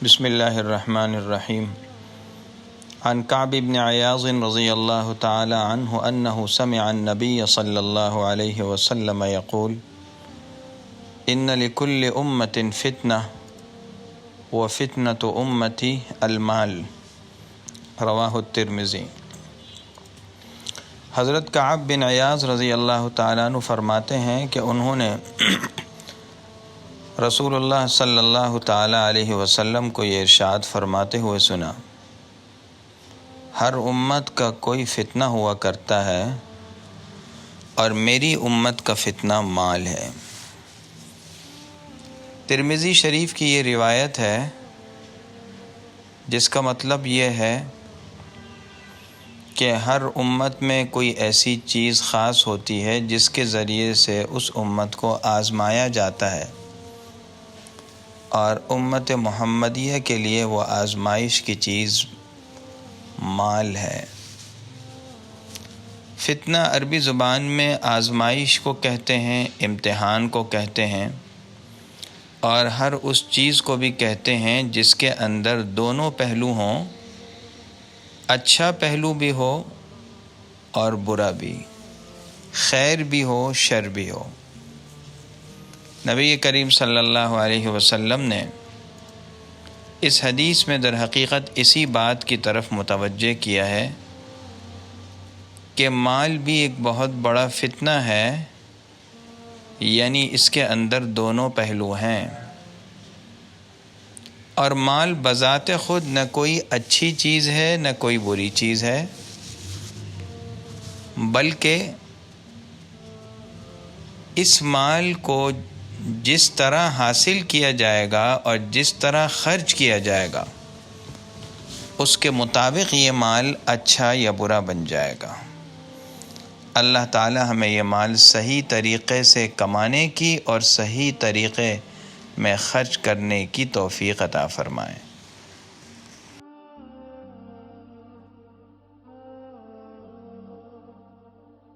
بسم اللہ الرحمن الرحیم عن کعب بن عیاض رضی اللہ تعالی عنہ انہ سمع النبی صلی اللہ علیہ وسلم یقول ان لکل امت فتنہ وفتنۃ امتی المال، رواہ الترمذی۔ حضرت کعب بن عیاض رضی اللہ تعالیٰ عنہ فرماتے ہیں کہ انہوں نے رسول اللہ صلی اللہ تعالیٰ علیہ وسلم کو یہ ارشاد فرماتے ہوئے سنا، ہر امت کا کوئی فتنہ ہوا کرتا ہے اور میری امت کا فتنہ مال ہے۔ ترمذی شریف کی یہ روایت ہے جس کا مطلب یہ ہے کہ ہر امت میں کوئی ایسی چیز خاص ہوتی ہے جس کے ذریعے سے اس امت کو آزمایا جاتا ہے، اور امت محمدیہ کے لیے وہ آزمائش کی چیز مال ہے۔ فتنہ عربی زبان میں آزمائش کو کہتے ہیں، امتحان کو کہتے ہیں، اور ہر اس چیز کو بھی کہتے ہیں جس کے اندر دونوں پہلو ہوں، اچھا پہلو بھی ہو اور برا بھی، خیر بھی ہو شر بھی ہو۔ نبی کریم صلی اللہ علیہ وسلم نے اس حدیث میں در حقیقت اسی بات کی طرف متوجہ کیا ہے کہ مال بھی ایک بہت بڑا فتنہ ہے، یعنی اس کے اندر دونوں پہلو ہیں، اور مال بذات خود نہ کوئی اچھی چیز ہے نہ کوئی بری چیز ہے، بلکہ اس مال کو جس طرح حاصل کیا جائے گا اور جس طرح خرچ کیا جائے گا اس کے مطابق یہ مال اچھا یا برا بن جائے گا۔ اللہ تعالی ہمیں یہ مال صحیح طریقے سے کمانے کی اور صحیح طریقے میں خرچ کرنے کی توفیق عطا فرمائے۔